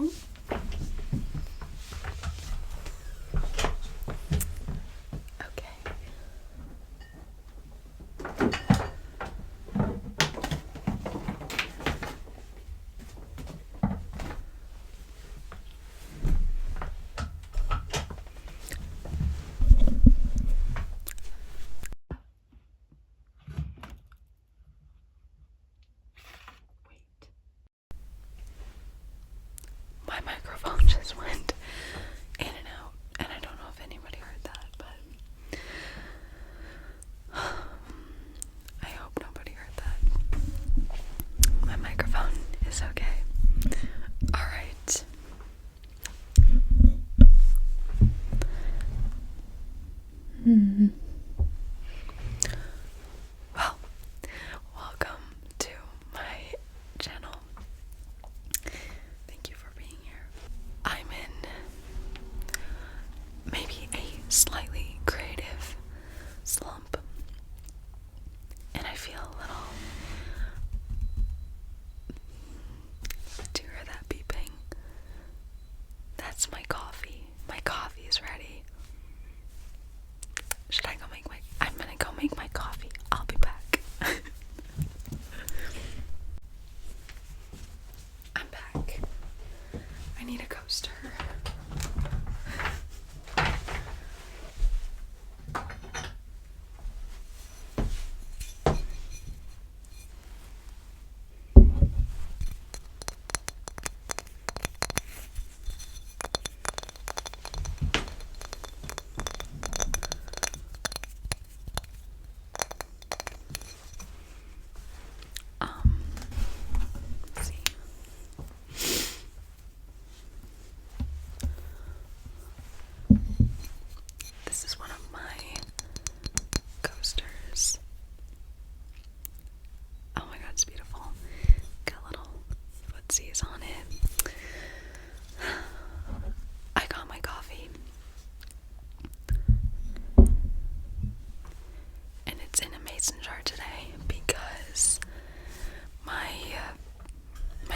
go. Okay. My microphone just went in and out, and I don't know if anybody heard that, but I hope nobody heard that. My microphone is okay. Alright. Well, welcome to my channel. Thank you for being here. I'm in maybe a slightly creative slump, and I feel a little. Do you hear that beeping? That's my coffee. My coffee is ready. Should I go make my... I'm gonna go make my coffee. I'll be back. I'm back. I need a coaster. Let's see. This is one of my coasters. Oh my god, it's beautiful. Got little footsies on it. I got my coffee. And it's in a mason jar today because my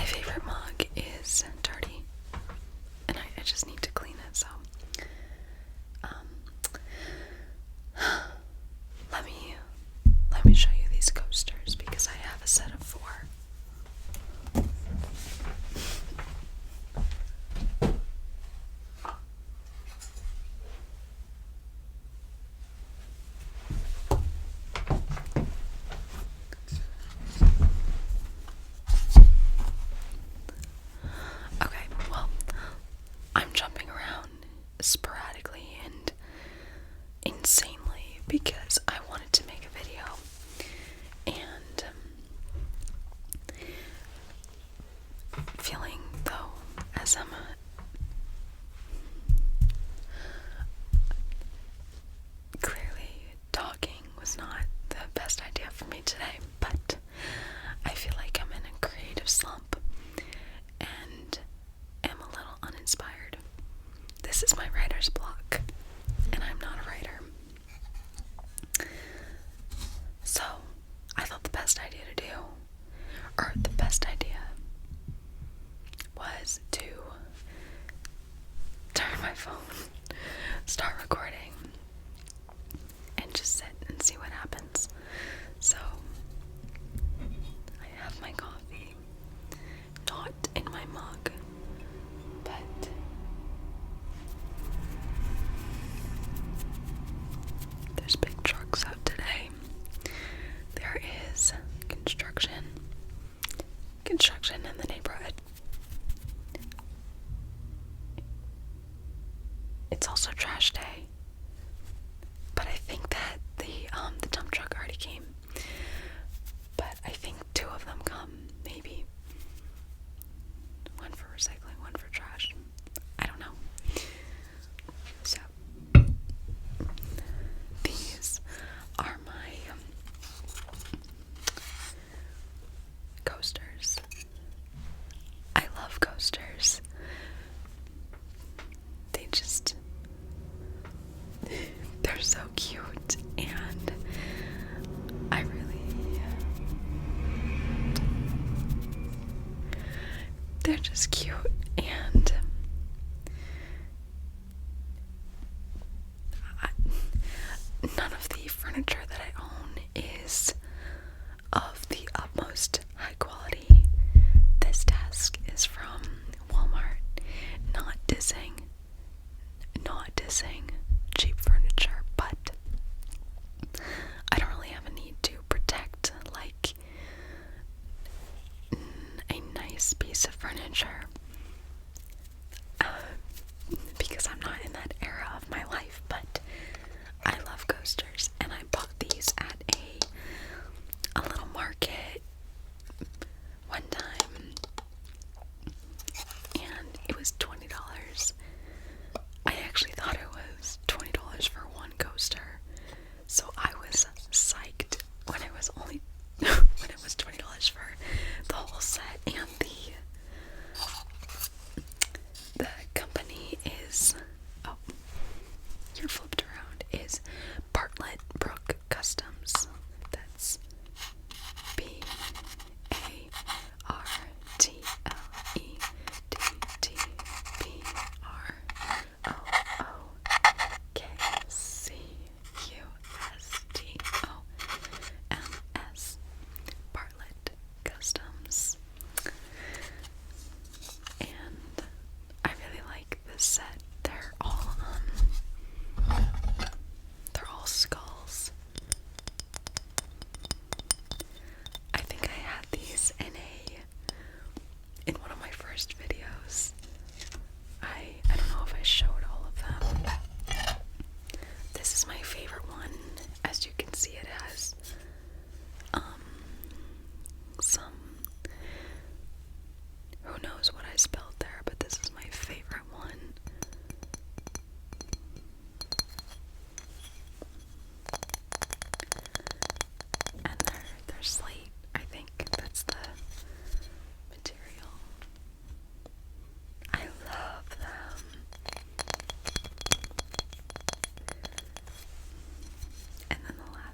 favorite mug is dirty, and I just need to clean it. So, let me show you these coasters because I have a set of 4. Okay, well, I'm jumping around sporadically and insanely because I wanted to make a video, and feeling though as I'm clearly talking was not the best idea for me today, but I feel like I'm in a creative slump and am a little uninspired. This is my writer's block, and I'm not a writer. So, I thought the best idea to do, or the best idea, was to turn my phone, start recording, and just sit and see what happens. So, I have my coffee, not in my mug, but there's big trucks out today. There is construction in the neighborhood. It's also trash day, but I think that the dump truck already came. But I think 2 of them come, maybe. One for recycling, one for trash. I don't know. So, these are my coasters. I love coasters. They're so cute, and they're just cute, and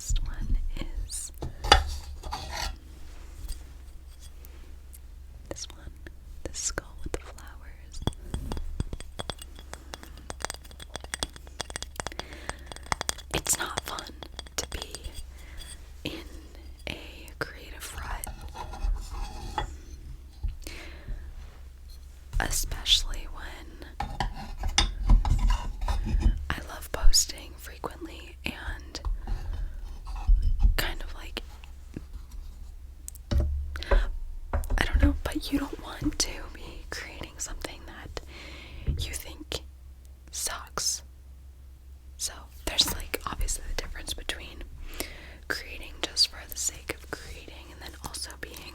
last one is this one, the skull with the flowers. It's not fun to be in a creative rut, especially when I love posting frequently and kind of like, I don't know, but you don't want to be creating something that you think sucks. So there's like obviously the difference between creating just for the sake of creating and then also being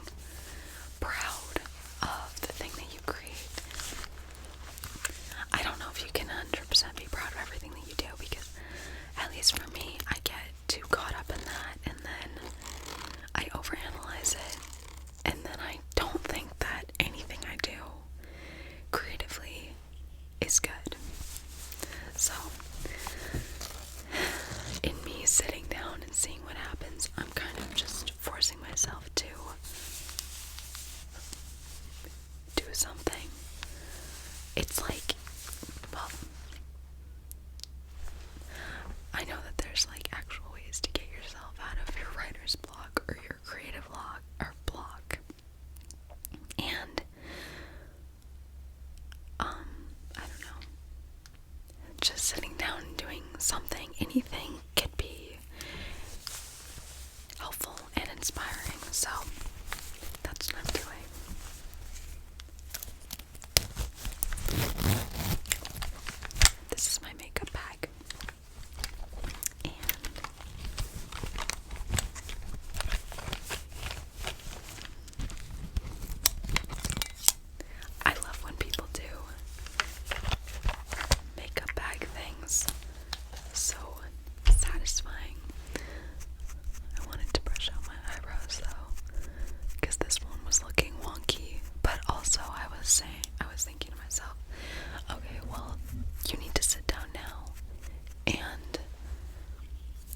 proud of the thing that you create. I don't know if you can 100% be proud of everything that you do, because at least for me, I get too caught up in that, and then I overanalyze it, and then I don't think that anything I do creatively is good. So in me sitting down and seeing what happens, I'm kind of just forcing myself to do something. It's like, well, I know that there's like actual ways to get yourself out of your writer's block or your creative block. And I don't know. Just sitting down and doing something, anything could be helpful and inspiring. So that's what I'm doing. This is my makeup bag. And I love when people do makeup bag things. So satisfying. I wanted to brush out my eyebrows though, because this one was looking wonky. But also I was thinking to myself, okay, well, you need to sit down now. And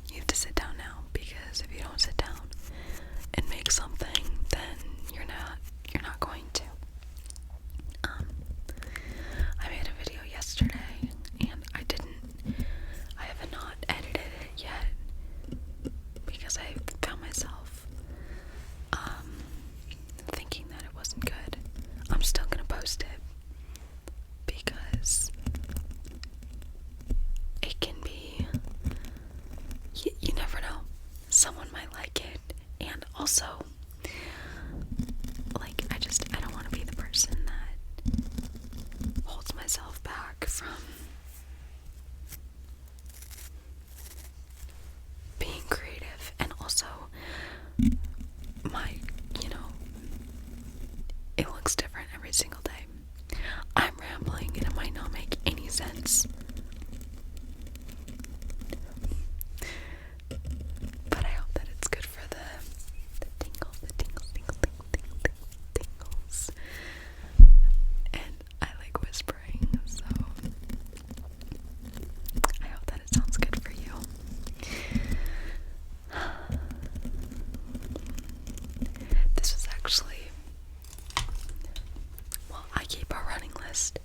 you have to sit down now, because if you don't sit down and make something, then you're not going to. I made a video yesterday, and I have not edited it yet, because I found myself thinking that it wasn't good. I'm still gonna post it, because it can be, you never know, someone might like it. And also, like, I don't want to be the person that holds myself back from being creative. And also, it looks different every single day. I'm rambling and it might not make any sense, but I hope that it's good for the tingles, tingles. And I like whispering, so I hope that it sounds good for you. This was actually, well, I keep a running list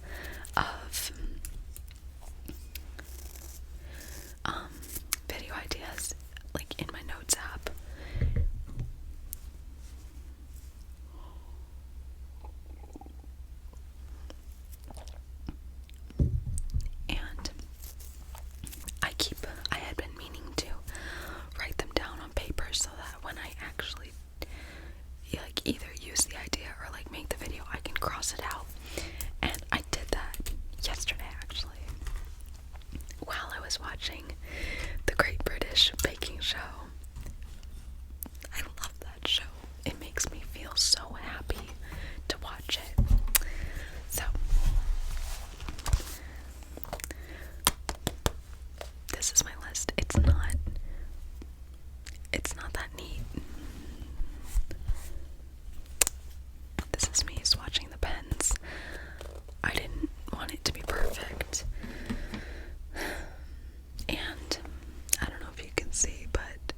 of video ideas, like, in my notes app. And I had been meaning to write them down on paper so that when I actually like either use the idea or like make the video, I can cross it out. And I did that yesterday, actually, while I was watching the Great British Baking Show. I love that show. It makes me feel so happy to watch it. So this is my list. It's not that neat. This is me swatching the pens. I didn't want it to be perfect. And I don't know if you can see, but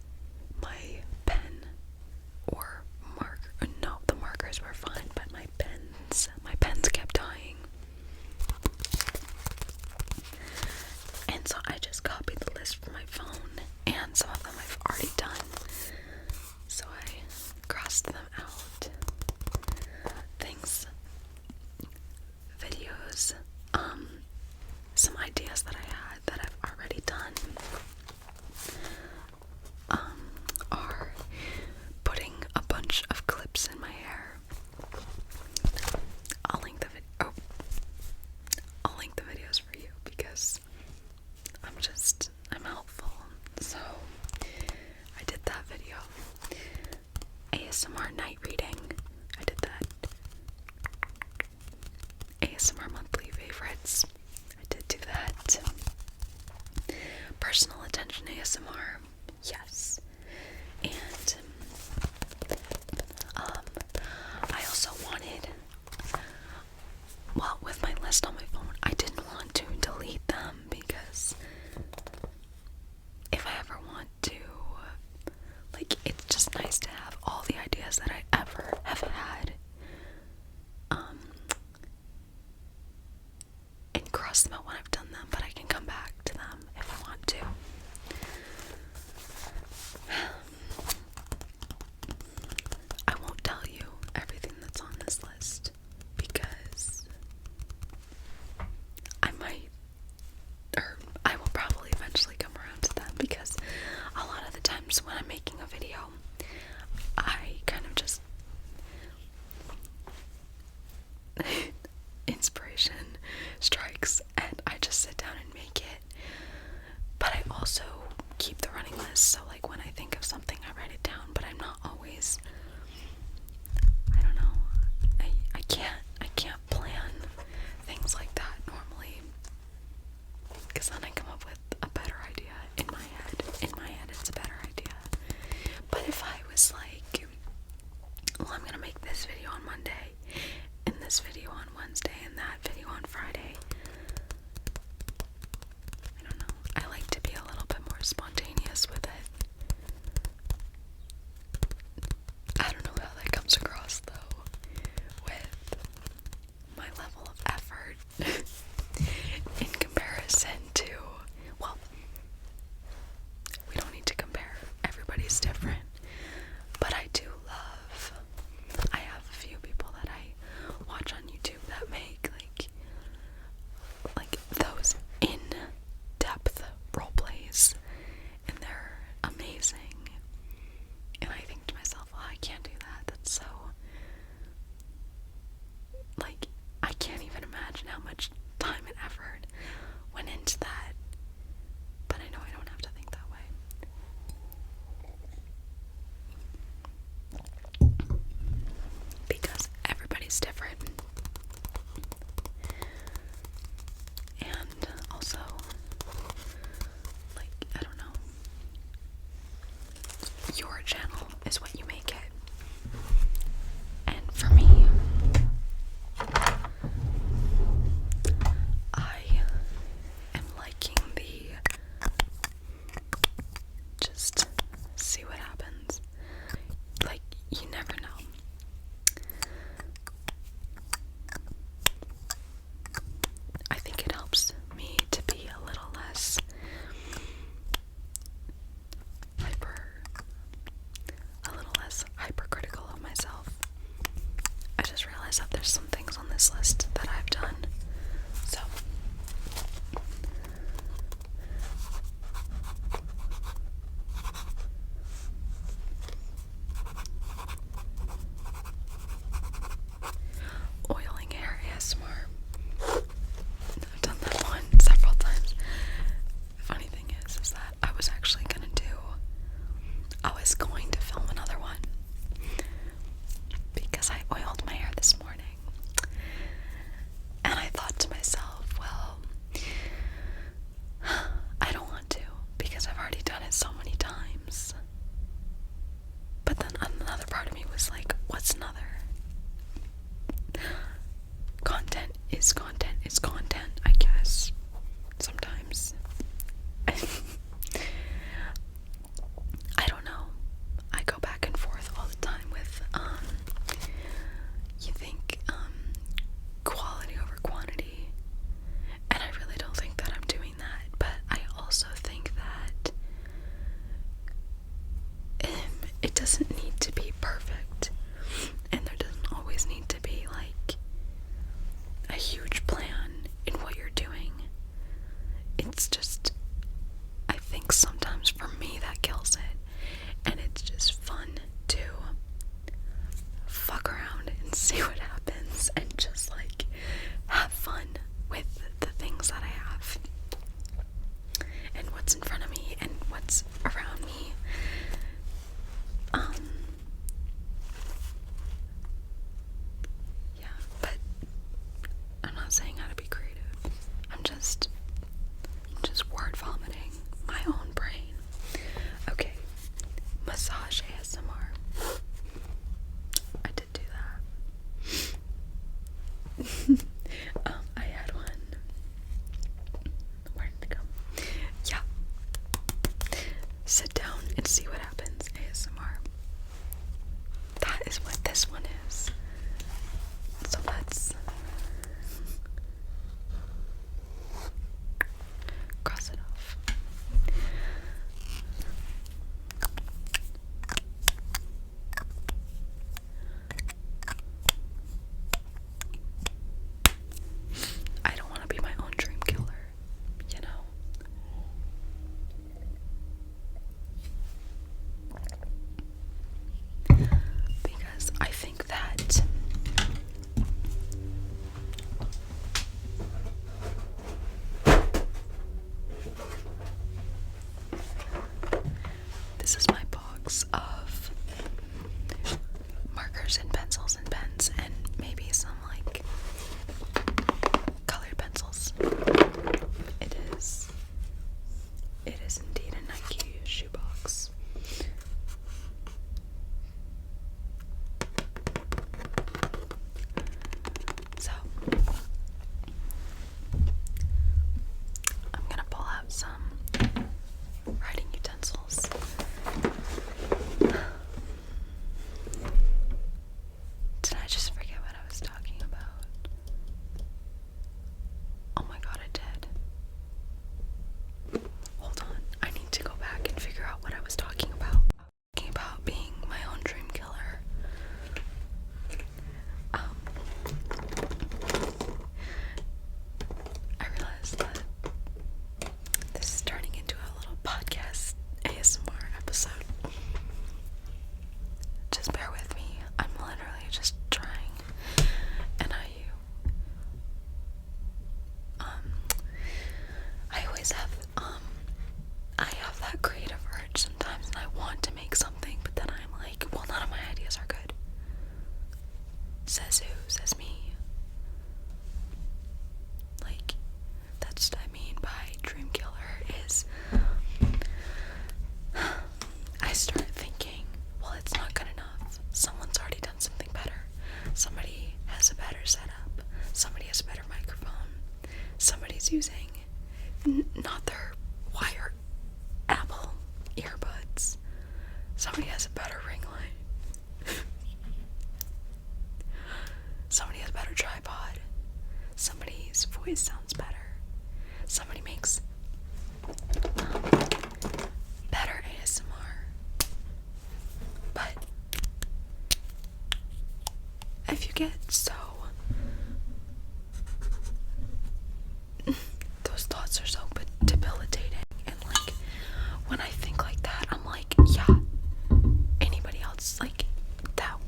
your channel is what you make it. And for me, I am liking the just see what happens. Like, you never know. I think it helps me to be a little less hypercritical of myself. I just realized that there's some things on this list that I've done. So oiling hair ASMR. I've done that one several times. Funny thing is that I was going to film another one because I oiled my hair this morning. And I thought to myself, well, I don't want to because I've already done it so many times. But then another part of me was like, what's another? Content is content, I guess. Sometimes. I don't know. I go back and forth all the time with, you think, quality over quantity. And I really don't think that I'm doing that. But I also think that it doesn't need to be perfect. And there doesn't always need to be, like, a huge plan in what you're doing. It's just, I think sometimes for me that kills it. And it's just fun to fuck around and see what happens and just like have fun with the things that I have and what's in front of me and what's around me. Yeah, but I'm not saying how to be creative. I'm just word vomiting my own brain. Okay, massage ASMR. I did do that. I had one. Where did it go? Yeah. Sit down and see what happens ASMR. That is what this one is. So let's cross it off. I don't want to be my own dream killer, you know? Because I think that this is my box of markers and pencils and pens and maybe some like colored pencils. It is indeed a Nike shoebox. So I'm gonna pull out some writing utensils. Somebody has a better ring light. Somebody has a better tripod. Somebody's voice sounds better. Somebody makes better ASMR. But if you get so those thoughts are so debilitating, and like when I think like that, I'm like, yeah, anybody else, like, that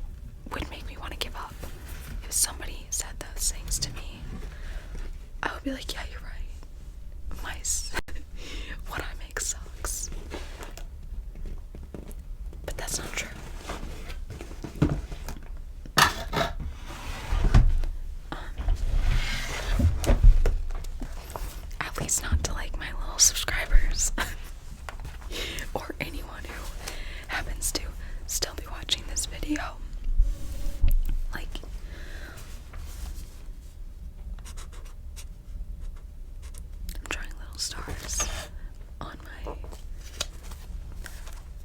would make me want to give up. If somebody said those things to me, I would be like, yeah, you're right. What I make sucks. But that's not true. At least not to like my little subscribers. Or anyone who happens to still be watching this video. Like, I'm drawing little stars on my,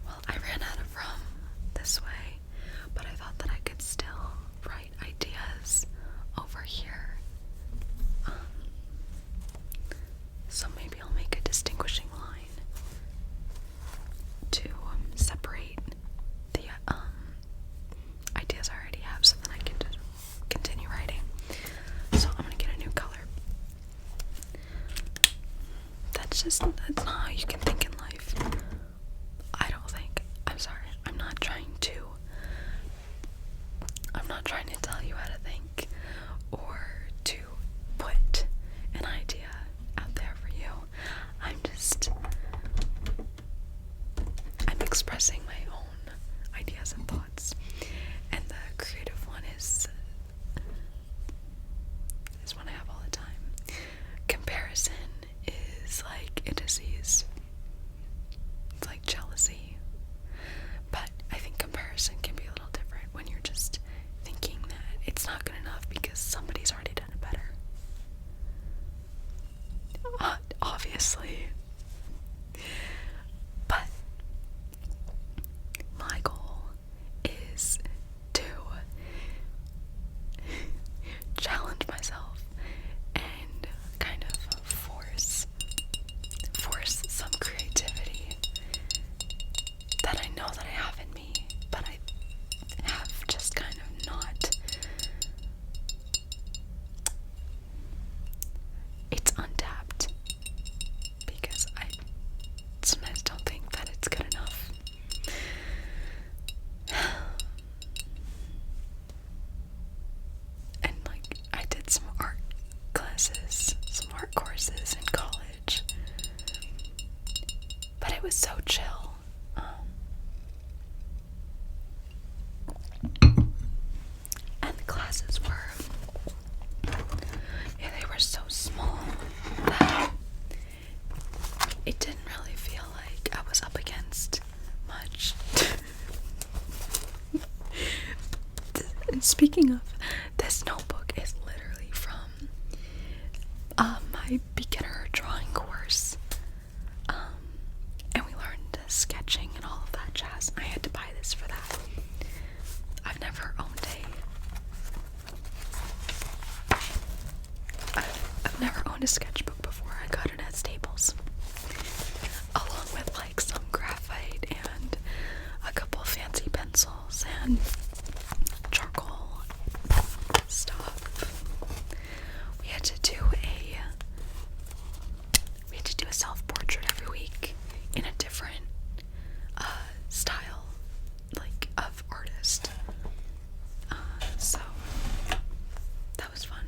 well, I ran out of rum this way, but I thought that I could still write ideas over here. So maybe I'll make a distinguishing line to separate the ideas I already have, so then I can just continue writing. So I'm gonna get a new color. That's not how you can think in life. I don't think. I'm sorry. I'm not trying to tell you how to think or to put an idea out there for you. I'm expressing my own ideas and thoughts. And the creative one is one I have all the time. Comparison is like a disease. It's like jealousy. But I think comparison can be a little different when you're just thinking that it's not good enough because somebody's already done it better. Obviously. But my goal is to challenge myself and kind of force some creativity that I know that I have in me, but I have just kind of not. It's untapped because I sometimes don't think that it's good enough. And like, I did some art classes, some art courses in college, but it was so chill. And the classes they were so small that it didn't really feel like I was up against much. And speaking of, this notebook is literally from my beginner drawing course. And we learned sketching and all of that jazz. I had to buy this for that. I've never owned a sketchbook before. I got it at Staples, along with like some graphite and a couple of fancy pencils and charcoal stuff. We had to do a self-portrait every week in a different style, like, of artist. So that was fun.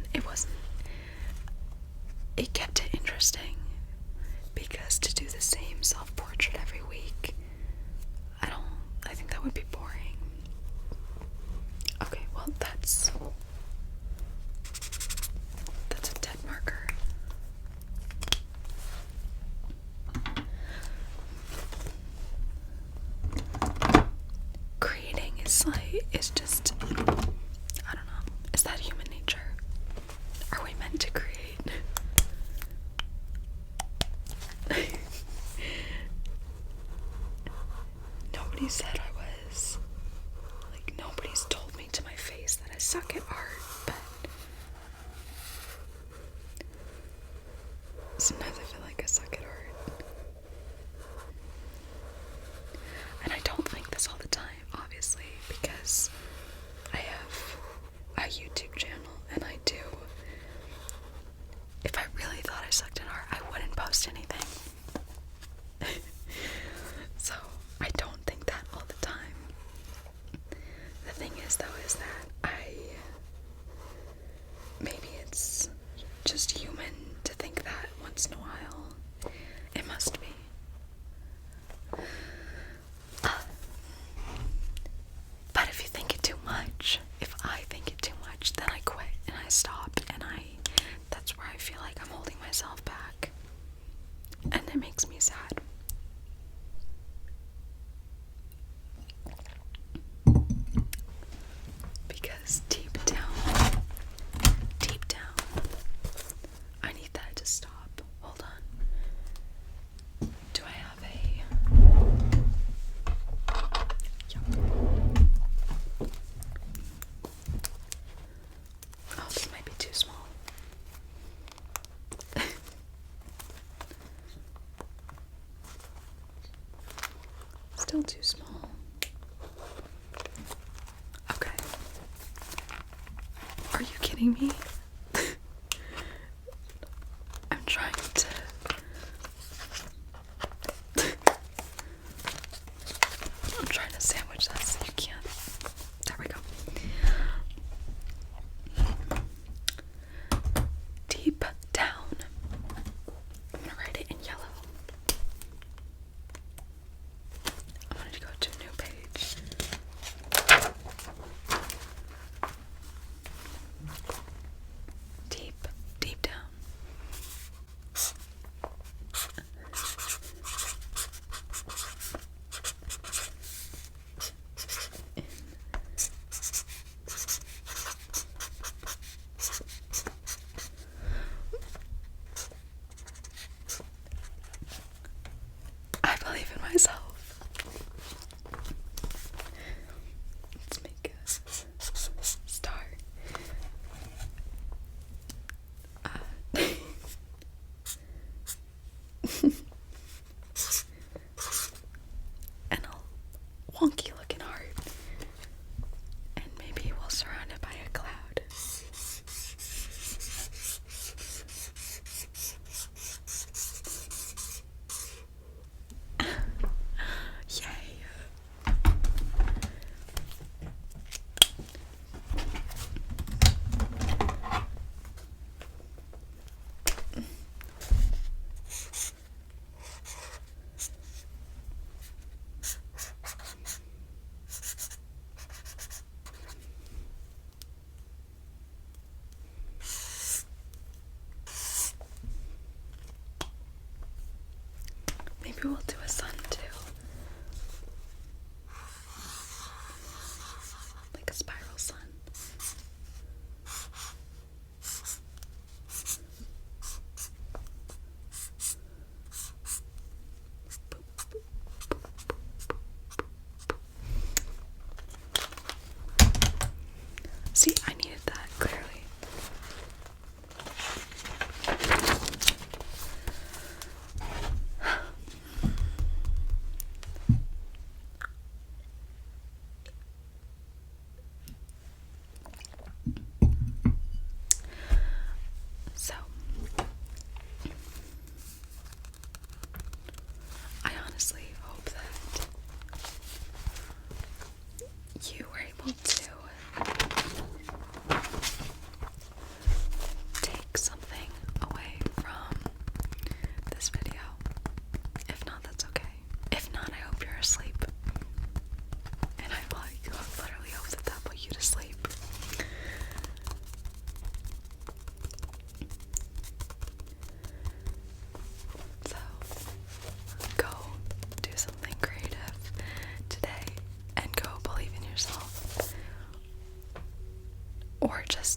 It kept it interesting because to do the same self-portrait every week, I think that would be boring. Okay, well, that's a dead marker. Creating is just, I don't know, is that human nature? Are we meant to create? nobody said I was, like, nobody's told me to my face that I suck at art, but sometimes I feel like I suck at art. And I don't think this all the time, obviously, because I have a YouTube channel, and I do. If I really thought I sucked at art, I wouldn't post anything. So, I don't think that all the time. The thing is, though, is that maybe it's just human to think that once in a while. It must be. But if you think it too much, if I think it too much, then I quit and I stop, and that's where I feel like I'm holding myself back. And it makes me sad. Because deep down, I need that to stop. Hold on. Do I have a... Yep. Oh, this might be too small. Still too small. Okay. Are you kidding me? I'm trying to... I'm trying to sandwich that so you can't. There we go. Deep down. I'm gonna write it in yellow. I'm gonna go to a new page. Deep down. I believe in myself. Let's make a star. And a wonky looking heart. And maybe we'll surround it by a cloud. Yay. Maybe we'll do a sun too. Like a spiral sun. See, I needed that, clearly. So, I honestly hope that you were able to take something away from this video. If not, that's okay. If not, I hope you're asleep. And I literally hope that put you to sleep. So, go do something creative today and go believe in yourself. Or just